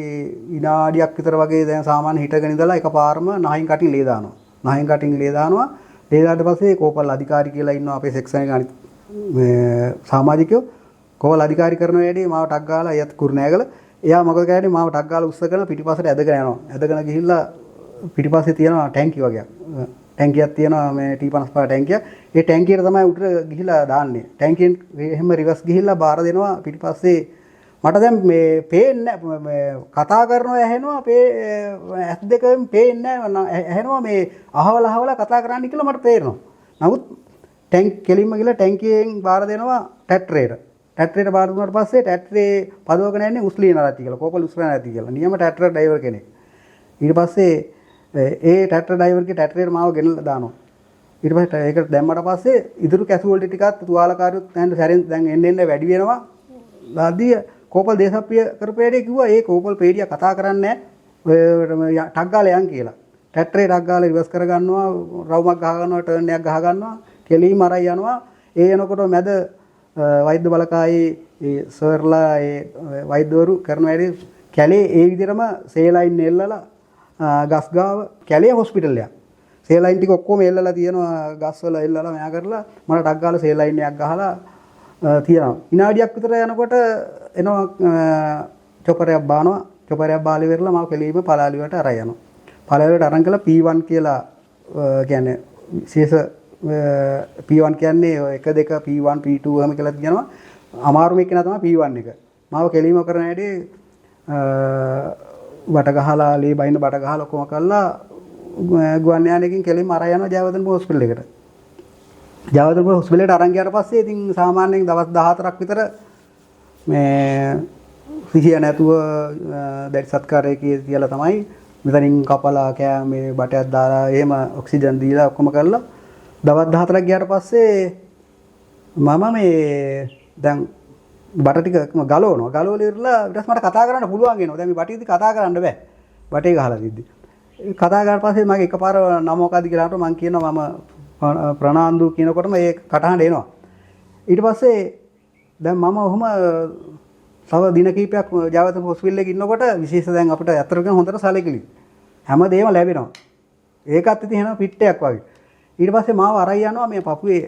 විනාඩියක් විතර වගේ දැන් සාමාන්‍ය හිටගෙන ඉඳලා එකපාරම නහින් කටින් ලේ දානවා. නහින් කටින් ලේ දානවා. ලේ දාට පස්සේ කෝපල් අධිකාරී කියලා ඉන්නවා අපේ සෙක්ෂන් එකේ අනිත් සමාජිකයෝ. කෝපල් අධිකාරී කරන වැඩේ මාව ටක් ගාලා එයත් කුරුණෑගල. එයා මොකද කියන්නේ මාව ටක් ගාලා උස්සගෙන පිටිපස්සට ඇදගෙන යනවා. ඇදගෙන ගිහිල්ලා පිටිපස්සේ තියෙනවා ටැංකිය වගේ. ටැංකියක් තියෙනවා මේ T55 ටැංකිය. ඒ ටැංකියට තමයි උඩට ගිහිල්ලා දාන්නේ. ටැංකියෙන් එහෙම රිවර්ස් ගිහිල්ලා බාර දෙනවා පිටිපස්සේ. මට දැන් මේ පේන්නේ මේ කතා කරනවා ඇහෙනවා ඇස් දෙකෙන් පේන්නේ ඇහෙනවා මේ අහවල කතා කරන්න කියලා මට තේරෙනවා. නමුත් කෙලින්ම ගිහලා ටැංකියෙන් බාර දෙනවා ටැට්‍රේට. ටැට්‍රේට බාර දුන්නාට පස්සේ ටැට්‍රේ පදවගෙන යන්නේ උස්ලින ආරච්චි කියලා. කෝපල් උස්ලින ආරච්චි කියලා. නියම ටැට්‍රේ ඩ්‍රයිවර් කෙනෙක්. ඊට පස්සේ ඒ ටැට්‍රේ ඩ්‍රයිවර්ගේ ටැට්‍රේට මාව ගෙනල්ලා දානවා. ඊට පස්සේ ඒක දැම්මට පස්සේ ඉදිරි කැසුවල්ටි ටිකත් තුවාලකාරියොත් දැන් සැරෙන් දැන් එන්න වැඩි වෙනවා. ලාදී කෝපල් දේශප්‍රිය කරපේඩේ කිව්වා ඒ කෝපල් පේඩියා කතා කරන්නේ නැහැ ටක් ගාලා යන් කියලා. ටැට්‍රේ ටක් ගාලා රිවර්ස් කර ගන්නවා රවුමක් ගහ ගන්නවා ටර්න් එකක් ගහ ගන්නවා කෙලින්ම අරයි යනවා. ඒ යනකොට මැද වෛද්‍ය බලකායේ ඒ සර්ලා ඒ වෛද්‍යවරු කරන වැඩේ කැලේ ඒ විදිහටම සේලයින් එල්ලලා ගස් ගාව කැලේ හොස්පිටල් එකක්. සේලයින් ටික ඔක්කොම එල්ලලා තියෙනවා ගස් වල එල්ලලා මෙයා කරලා මම ටක් ගාලා සේලයින් එකක් ගහලා තියෙනවා. විනාඩියක් විතර යනකොට එනවා චොපරයක් බානවා. චොපරයක් බාලි වෙරලා මම කෙලීම පලාලියට අරන් යනවා. පලාලියට අරන් කළා P1 කියලා කියන්නේ විශේෂ P1 කියන්නේ 1 2 P1 P2 එහෙම කියලා කියනවා. අමාරුම එක තමයි P1 එක. මාව කෙලීම කරන හැටි බට ගහලා ලේ බයින්න බට ගහලා ඔක්කොම කරලා ගුවන් යානයකින් කෙලින්ම අරන් යනවා ජයවර්ධනපුර හොස්පිටල් එකට. ජයවර්ධනපුර හොස්පිටල් එකට අරන් ගියාට පස්සේ ඉතින් සාමාන්‍යයෙන් දවස් 14ක් විතර මේ සිහිය නැතුව දැඩි සත්කාරයේ කියලා තමයි මෙතනින් කපලා කෑමේ බටයක් දාලා එහෙම ඔක්සිජන් දීලා ඔක්කොම කරලා දවස් 14ක් ගියාට පස්සේ මම මේ දැන් බට ටික ගලවනවා. ගලවලා ඉවරලා ඊට පස්සේ මට කතා කරන්න පුළුවන් වෙනවා. දැන් මේ බටේදී කතා කරන්න බෑ. බටේ ගහලා තිද්දි. කතා කරලා පස්සේ මගේ එකපාර නම මොකද්ද කියලා අහනකොට මම කියනවා මම ප්‍රනාන්දු කියනකොටම ඒ කටහඬ එනවා. ඊට පස්සේ දැන් මම ඔහොම තව දින කිහිපයක් ජයවර්ධන හොස්පිටල් එකේ ඉන්නකොට විශේෂ දැන් අපිට ඇත්තටම හොඳට සැලකිලි. හැමදේම ලැබෙනවා. ඒකත් ඉතින් එහෙනම් පිට්ටයක් වගේ. ඊට පස්සේ මාව අරයි යනවා මේ පපුවේ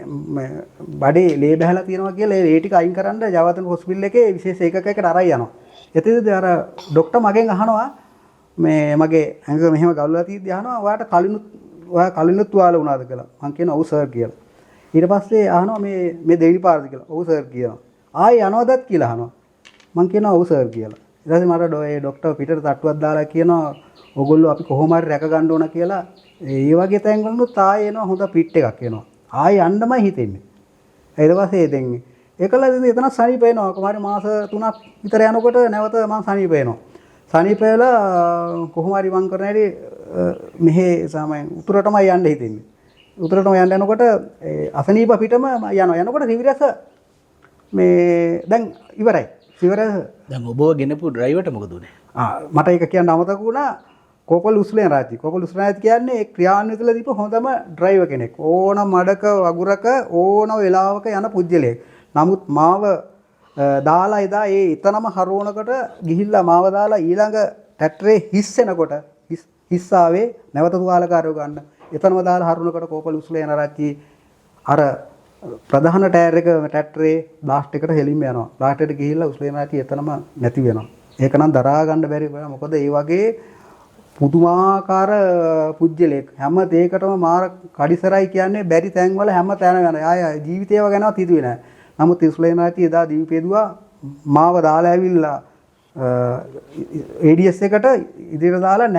බඩේ ලේ බහැලා තියෙනවා කියලා ඒ ටික අයින් කරන්න ජයවර්ධන හොස්පිටල් එකේ විශේෂ ඒකකයකට අරයි යනවා. එතනදී අර ડોක්ටර් මගෙන් අහනවා මේ මගේ ඇඟ මෙහෙම ගල්වලා තියෙද්දි අහනවා ඔයා කලිනුත් තුවාල වුණාද කියලා. මං කියනවා ඔව් සර් කියලා. ඊට පස්සේ අහනවා මේ දෙවිලි පාරද කියලා. ඔව් සර් කියනවා. ආයෙ යනවදත් කියලා අහනවා. මං කියනවා ඔව් සර් කියලා. ඊට පස්සේ මට ඒ ડોක්ටර් පිටට තට්ටුවක් දාලා කියනවා ඔයගොල්ලෝ අපි කොහොම හරි රැක ගන්න ඕන කියලා. ඒ වගේ තැන් වලුත් ආයෙ එනවා හොඳ පිට් එකක් එනවා. ආයෙ යන්නමයි හිතෙන්නේ. ඊට පස්සේ දෙන්නේ. ඒකලා ඉතින් එතන සනීප වෙනවා. කොහොම මාස 3ක් විතර යනකොට නැවත මං සනීප වෙනවා. සනීප වෙලා කොහොම හරි මං කරන හැටි මෙහෙ සාමාන්‍ය උතුරටමයි යන්න හිතෙන්නේ. උතුරටම යනකොට අසනීප පිටම යනවා. යනකොට රිවිරස මේ දැන් ඉවරයි. රිවිරස දැන් ඔබව ගෙනපු ඩ්‍රයිවර්ට මොකද උනේ? මට ඒක කියන්න අමතක වුණා. කෝපල් උස්ලේන රාජි. කෝපල් උස්ලේන රාජි කියන්නේ ක්‍රියාන්විතල දීප හොඳම ඩ්‍රයිවර් කෙනෙක්. ඕන මඩක වගුරක ඕන වෙලාවක යන පුජ්‍යලයක්. නමුත් මාව දාලා එදා ඒ එතනම හරවනකොට ගිහිල්ලා මාව දාලා ඊළඟ ටැට්‍රේ හිස්සෙනකොට හිස්සාවේ නැවත තුවාලකාරයෝ ගන්න. එතනම දාලා හරවනකොට කෝපල් උස්ලේන රාජි අර ප්‍රධාන ටයර් එක ටැට්‍රේ බ්ලාස්ට් එකට හෙලින්ම යනවා. බ්ලාස්ට් එකට ගිහිල්ලා උස්ලේන රාජි එතනම නැති වෙනවා. ඒක නම් දරා ගන්න බැරි වෙනවා. මොකද ඒ වගේ පුදුමාකාර පුජ්‍යලෙක් හැම දෙයකටම මාර කඩිසරයි කියන්නේ බැරි තැන්වල හැම තැන යන. ආය ජීවිතේව ගැනවත් හිතුවේ නැහැ. නමුත් ඉස්ලේනාති එදා දීපේදුවා මාව දාලා ඇවිල්ලා ADS එකට ඉදිරියට දාලා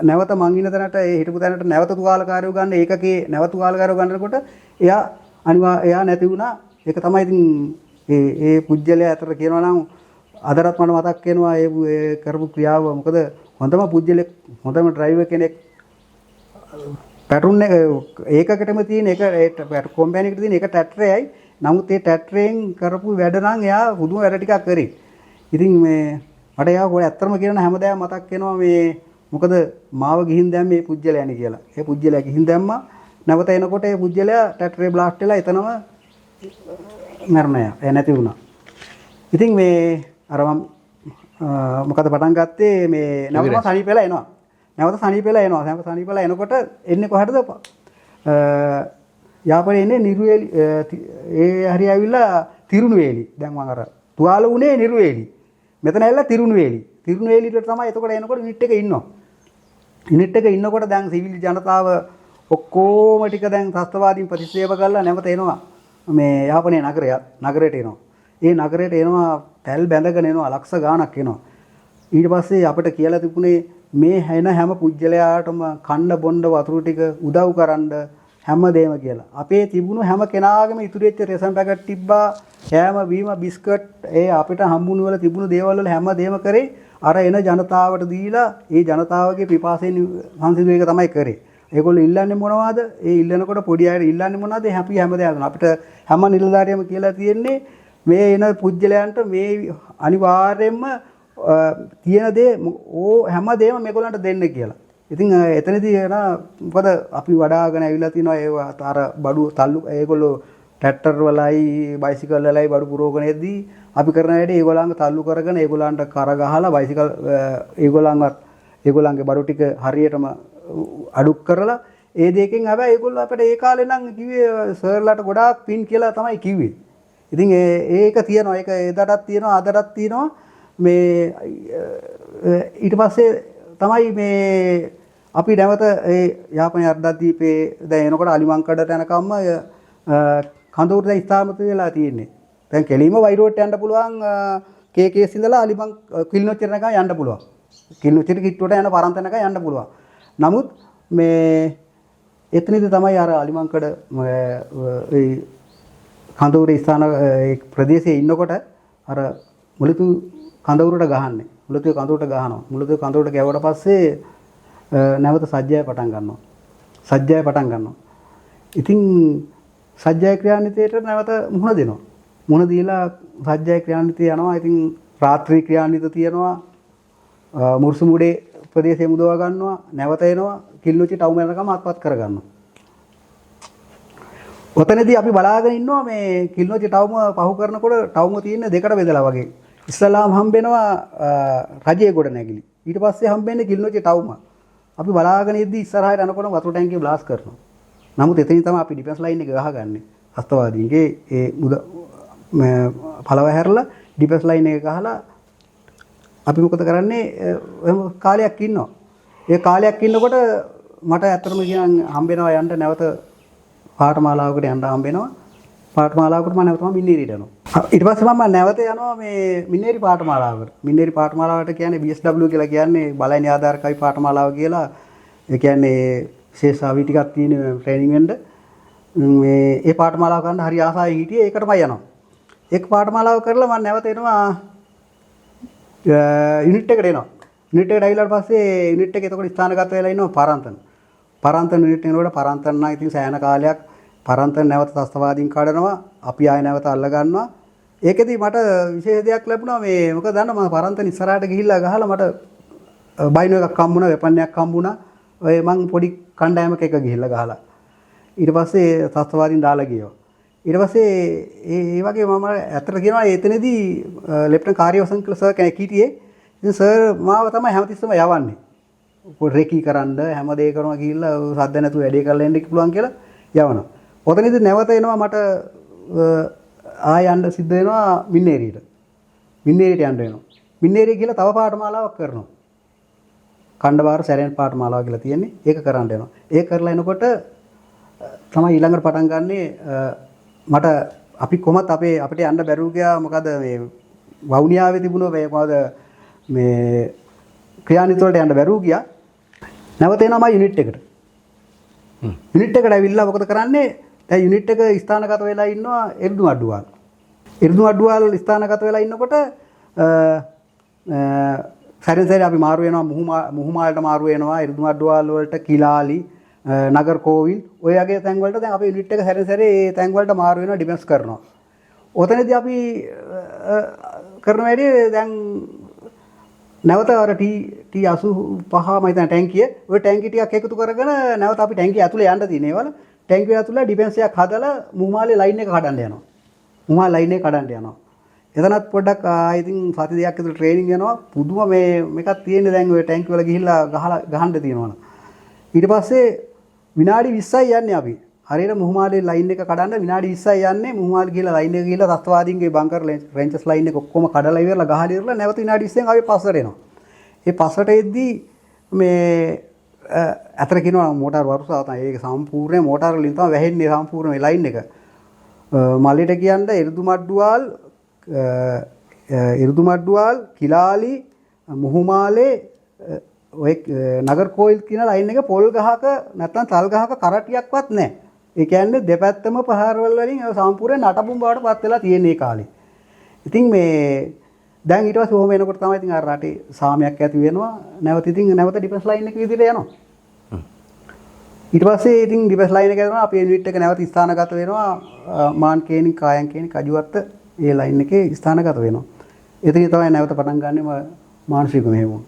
නැවත මං ඉන්න තැනට ඒ හිටපු තැනට නැවත තුවාලකාරයෝ ගන්න ඒකකේ නැවත තුවාලකාරයෝ ගන්නකොට එයා නැති වුණා. ඒක තමයි ඉතින් ඒ පුජ්‍යලයා අතර කියනවා නම් අදටත් මට මතක් වෙනවා ඒ කරපු ක්‍රියාව. මොකද හොඳම පුජ්‍යලෙක් හොඳම ඩ්‍රයිවර් කෙනෙක් පැටුන් ඒකකටම තියෙන එක කොම්පැනි එකට තියෙන එක ටැට්‍රේයි. නමුත් ඒ ටැට්‍රේෙන් කරපු වැඩ නම් එයා පුදුම වැඩ ටිකක් කරේ. ඉතින් මේ මට එයා කොහේ ඇත්තම කියන හැමදාම මතක් වෙනවා මේ මොකද මාව ගිහින් දැම්ම මේ පුජ්‍යලයානේ කියලා. ඒ පුජ්‍යලයා ගිහින් දැම්මා. නැවත එනකොට ඒ පුජ්‍යලයා ටැට්‍රේ බ්ලාස්ට් වෙලා එතනම මරණය. ඒ නැති වුණා. ඉතින් මේ අර මම මොකද පටන් ගත්තේ මේ නැවතම සනීපෙලා එනවා. නැවත සනීපෙලා එනකොට එන්නේ කොහටද? යාපනයේ ඉන්නේ නිරුවේලි ඒ හරි ඇවිල්ලා තිරුණුවේලි. දැන් මම අර තුවාල උනේ නිරුවේලි. මෙතන ඇවිල්ලා තිරුණුවේලි. තිරුණුවේලිට තමයි එතකොට එනකොට යුනිට් එකේ ඉන්නවා. යුනිට් එකේ ඉන්නකොට දැන් සිවිල් ජනතාව ඔක්කොම ටික දැන් ත්‍ස්තවාදීන් ප්‍රතික්ෂේප කරලා නැවත එනවා. මේ යාපනයේ නගරයට එනවා. ඒ නගරයට එනවා පැල් බැඳගෙන එනවා ලක්ෂ ගාණක් එනවා. ඊට පස්සේ අපිට කියලා තිබුණේ මේ හැම පුජ්‍යලයාටම කන්න බොන්න වතුර ටික උදව් කරන්න හැමදේම කියලා. අපේ තිබුණු හැම කෙනාගේම ඉතුරු වෙච්ච රේෂන් පැකට් තිබ්බා. කෑම බීම බිස්කට් ඒ අපිට හම්බුණු වල තිබුණු දේවල් වල හැමදේම කරේ අර එන ජනතාවට දීලා ඒ ජනතාවගේ පිපාසයෙන් සංසිඳු එක තමයි කරේ. ඒගොල්ලෝ ඉල්ලන්නේ මොනවද? ඒ ඉල්ලනකොට පොඩි අය ඉල්ලන්නේ මොනවද? අපි හැමදේම අපිට හැම නිලධාරියම කියලා තියෙන්නේ මේ එන පුජ්‍යලයන්ට මේ අනිවාර්යයෙන්ම තියෙන දේ හැමදේම මේගොල්ලන්ට දෙන්න කියලා. ඉතින් එතනදී මොකද අපි වඩාගෙන ඇවිල්ලා තිනවා ඒ අර බඩු තල්ලු ඒගොල්ලෝ ට්‍රැක්ටර් වලයි බයිසිකල් වලයි බඩු පුරවගෙන එද්දී අපි කරන වැඩේ ඒගොල්ලන්ව තල්ලු කරගෙන ඒගොල්ලන්ට කර ගහලා බයිසිකල් ඒගොල්ලන්ගේ බඩු ටික හරියටම අඩු කරලා ඒ දෙකෙන් හැබැයි ඒගොල්ලෝ අපිට ඒ කාලේ නම් කිව්වේ සර්ලාට ගොඩාක් පින් කියලා තමයි කිව්වේ. ඉතින් ඒක තියෙනවා. ඒක එදාටත් තියෙනවා අදටත් තියෙනවා. මේ ඊට පස්සේ තමයි මේ අපි නැවත ඒ යාපනයේ අර්ධද්වීපේ දැන් එනකොට අලිමංකඩට යනකම්ම කඳවුර දැන් ස්ථාපිත වෙලා තියෙන්නේ. දැන් කෙලින්ම වයිරෝඩ් යන්න පුළුවන් KKS ඉඳලා අලිමං කිලිනොච්චර යනකම් යන්න පුළුවන්. කිල්ලුච්චිට කිට්ටුවට යන පරන්තනක යන්න පුළුවන්. නමුත් මේ එතනදී තමයි අර අලිමංකඩ කඳවුර ස්ථාන ප්‍රදේශයේ ඉන්නකොට අර මුලිතු කඳවුරට ගහන්නේ. මුලිතු කඳවුරට ගහනවා. මුලිතු කඳවුරට ගැවුවට පස්සේ නැවත සජ්ජය පටන් ගන්නවා. සජ්ජය පටන් ගන්නවා. ඉතින් සජ්ජය ක්‍රියාන්විතයට නැවත මුහුණ දෙනවා. මුහුණ දීලා සජ්ජය ක්‍රියාන්විතය යනවා. ඉතින් රාත්‍රී ක්‍රියාන්විත තියෙනවා. මුර්සුමුඩේ ප්‍රදේශයේ මුදවා ගන්නවා. නැවත එනවා. කිල්ලුච්චි ටවුම යනකම අත්පත් කර ගන්නවා. ඔතනදී අපි බලාගෙන ඉන්නවා මේ කිල්ලුච්චි ටවුම පහු කරනකොට ටවුම තියෙන දෙකට බෙදලා වගේ. ඉස්ලාම් හම්බෙනවා රජයේ ගොඩ නැගිලි. ඊට පස්සේ හම්බෙන්නේ කිල්ලුච්චි ටවුම. අපි බලාගෙන ඉද්දි ඉස්සරහට යනකොට වතුර ටැංකිය බ්ලාස්ට් කරනවා. නමුත් එතනින් තමයි අපි ඩිෆෙන්ස් ලයින් එක ගහගන්නේ. අස්තවාදීන්ගේ ඒ පළව හැරලා ඩිෆෙන්ස් ලයින් එක ගහලා අපි මොකද කරන්නේ? කාලයක් ඉන්නවා. ඒ කාලයක් ඉන්නකොට මට ඇත්තටම කියන් හම්බෙනවා යන්න නැවත පාඨමාලාවකට යන්න හම්බෙනවා. පාඨමාලාවකට මම නැවතම මින්නේරියට යනවා. ඊට පස්සේ මම නැවත යනවා මේ මින්නේරි පාඨමාලාවකට. මින්නේරි පාඨමාලාවට කියන්නේ BSW කියලා කියන්නේ බලයින් ආධාර කවි පාඨමාලාව කියලා. ඒ කියන්නේ විශේෂ අවි ටිකක් තියෙන ට්‍රේනින් වෙන්න. මේ ඒ පාඨමාලාව කරන්න හරි ආසාවෙන් හිටියේ. ඒකටමයි යනවා. ඒක පාඨමාලාව කරලා මම නැවත එනවා යුනිට් එකට එනවා. යුනිට් එකට ඇවිල්ලාට පස්සේ යුනිට් එක එතකොට ස්ථානගත වෙලා ඉන්නවා පරන්තන. පරන්තන යුනිට් එනකොට පරන්තන නම් ඉතින් සෑහෙන කාලයක් පරන්තන නැවත තස්තවාදීන් කඩනවා. අපි ආයෙ නැවත අල්ල ගන්නවා. ඒකෙදි මට විශේෂ දෙයක් ලැබුණා මේ මොකද දන්න මම පරන්තන ඉස්සරහට ගිහිල්ලා ගහලා මට බයිනෝ එකක් හම්බුණා, වෙපන් එකක් හම්බුණා. ඔය මං පොඩි කණ්ඩායමක එක ගිහිල්ලා ගහලා. ඊට පස්සේ තස්තවාදීන් දාලා ගියා. ඊට පස්සේ ඒ වගේ මම ඇත්තට කියනවා එතනදී ලෙෆ්ටනන්ට් කාර්යවසම් කියලා සර් කෙනෙක් හිටියේ. ඉතින් සර් මාව තමයි හැමතිස්සෙම යවන්නේ. රෙකී කරන්න හැම දෙයක් කරනවා ගිහිල්ලා සද්ද නැතුව වැඩේ කරලා එන්න පුළුවන් කියලා යවනවා. ඔතනදී නැවත එනවා මට ආය යන්න සිද්ධ වෙනවා මින්නේරියට. මින්නේරියට යන්න වෙනවා. මින්නේරිය කියලා තව පාඨමාලාවක් කරනවා. කණ්ඩවාර සැරෙන් පාඨමාලාව කියලා තියෙන්නේ. ඒක කරන්න වෙනවා. ඒක කරලා එනකොට තමයි ඊළඟට පටන් ගන්නේ මට අපි කොහොමත් අපිට යන්න බැරුව ගියා. මොකද මේ වවුනියාවේ තිබුණ මේ මොකද මේ ක්‍රියාන්විත වලට යන්න බැරුව ගියා. නැවත එනවා මම යුනිට් එකට. යුනිට් එකට ඇවිල්ලා මොකද කරන්නේ? දැන් යුනිට් එක ස්ථානගත වෙලා ඉන්නවා එර්දුම් අඩුවාල්. එර්දුම් අඩුවාල් ස්ථානගත වෙලා ඉන්නකොට සැරෙන් සැරේ අපි මාරු වෙනවා මුහුමාලට මාරු වෙනවා එර්දුම් අඩුවාල් වලට කිලාලි නගර කෝවිල් ඔය වගේ තැන් වලට දැන් අපි යුනිට් එක සැරෙන් සැරේ ඒ තැන් වලට මාරු වෙනවා ඩිෆෙන්ස් කරනවා. ඔතනදී අපි කරන වැඩේ දැන් නැවත අර T85 මම හිතන ටැංකිය ඔය ටැංකි ටිකක් එකතු කරගෙන නැවත අපි ටැංකිය ඇතුලේ යන්න තියෙන ඒවල ටැංකිය ඇතුලේ ඩිෆෙන්ස් එකක් හදලා මුහුමාලේ ලයින් එක කඩන්න යනවා. මුහුමාල ලයින් එක කඩන්න යනවා. එතනත් පොඩ්ඩක් ඉතින් සති දෙකක් ඇතුළේ ට්‍රේනින් යනවා. පුදුම මේකක් තියෙන්නේ දැන් ඔය ටැංකිය වල ගිහිල්ලා ගහන්න තියෙනවා. ඊට පස්සේ විනාඩි 20යි යන්නේ අපි. හරියට මුහුමාලේ ලයින් එක කඩන්න විනාඩි 20යි යන්නේ. මුහුමාලේ ගිහිල්ලා ලයින් එක ගිහිල්ලා තස්තවාදීන්ගේ බංකර් රෙන්චස් ලයින් එක ඔක්කොම කඩලා ඉවරලා ගහලා ඉවරලා නැවත විනාඩි 20න් අපි පස්සට එනවා. ඒ පස්සට එද්දී මේ අතර කියනවා මෝටාර් වරුසාව තමයි. ඒක සම්පූර්ණ මෝටාර් වලින් තමයි වැහෙන්නේ සම්පූර්ණ මේ ලයින් එක. මල්ලිට කියන්න එරුදුමඩ්ඩුවාල් කිලාලි මුහුමාලේ ඔය නගර කෝවිල් කියන ලයින් එක පොල් ගහක නැත්නම් තල් ගහක කරටියක්වත් නැහැ. ඒ කියන්නේ දෙපැත්තම පහරවල් වලින් සම්පූර්ණ නටබුම් බවට පත් වෙලා තියෙන ඒ කාලේ. ඉතින් මේ දැන් ඊට පස්සේ ඔහොම එනකොට තමයි ඉතින් අර රටේ සාමයක් ඇති වෙනවා. නැවත ඩිෆෙන්ස් ලයින් එක විදිහට යනවා. ඊට පස්සේ ඉතින් ඩිෆෙන්ස් ලයින් එක යනවා අපි යුනිට් එක නැවත ස්ථානගත වෙනවා. මාන් කේනින් කායන් කේනින් කජුවත්ත ඒ ලයින් එකේ ස්ථානගත වෙනවා. එතන තමයි නැවත පටන් ගන්නෙම මානසික මෙහෙයුම.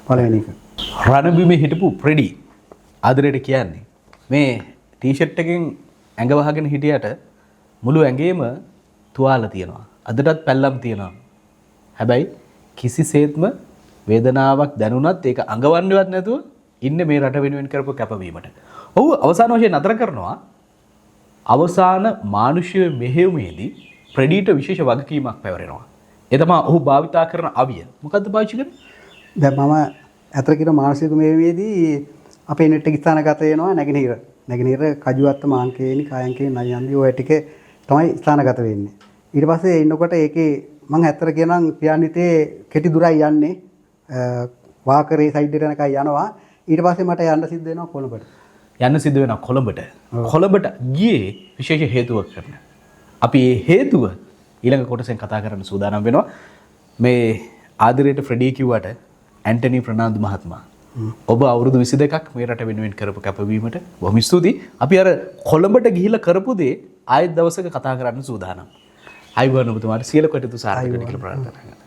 පළවෙනි එක. රණබිමේ හිටපු ප්‍රෙඩි ආදරයට කියන්නේ මේ ටී-ෂර්ට් එකෙන් ඇඟ වහගෙන හිටියට මුළු ඇඟේම තුවාල තියෙනවා. අදටත් පැල්ලම් තියෙනවා. හැබැයි කිසිසේත්ම වේදනාවක් දැනුණත් ඒක අඟවන්නේවත් නැතුව ඉන්නේ මේ රට වෙනුවෙන් කරපු කැපවීමට. ඔහු අවසාන වශයෙන් නතර කරනවා අවසාන මානුෂීය මෙහෙයුමේදී ප්‍රෙඩිට විශේෂ වගකීමක් පැවරෙනවා. ඒ තමයි ඔහු භාවිතා කරන අවිය. මොකද්ද පාවිච්චි කරන්නේ? දැන් මම අතර කියන මානසික මෙහෙයුමේදී අපේ නෙට් එක ස්ථානගත වෙනවා නැගෙනහිර. නැගෙනහිර කජුවත්ත මාන්කේනි කායන්කේනි නයන්දි ඔය ටික තමයි ස්ථානගත වෙන්නේ. ඊට පස්සේ ඉන්නකොට ඒකේ මම ඇත්තට කියනනම් ක්‍රියාන්විතේ කෙටි දුරයි යන්නේ වාකරේ සයිඩ් එකට යනකම් යනවා. ඊට පස්සේ මට යන්න සිද්ධ වෙනවා කොළඹට. යන්න සිද්ධ වෙනවා කොළඹට. කොළඹට ගියේ විශේෂ හේතුවක් කරන. අපි මේ හේතුව ඊළඟ කොටසෙන් කතා කරන්න සූදානම් වෙනවා. මේ ආදරයට ෆ්‍රෙඩී කිව්වට ඇන්ටනි ප්‍රනාන්දු මහත්මයා ඔබ අවුරුදු 22ක් මේ රට වෙනුවෙන් කරපු කැපවීමට බොහොම ස්තුතියි. අපි අර කොළඹට ගිහිල්ලා කරපු දේ ආයෙත් දවසක කතා කරන්න සූදානම්. අයිබෝන් ඔබතුමාට සියලු කටයුතු සාර්ථක වෙන්න කියලා ප්‍රාර්ථනා කරනවා.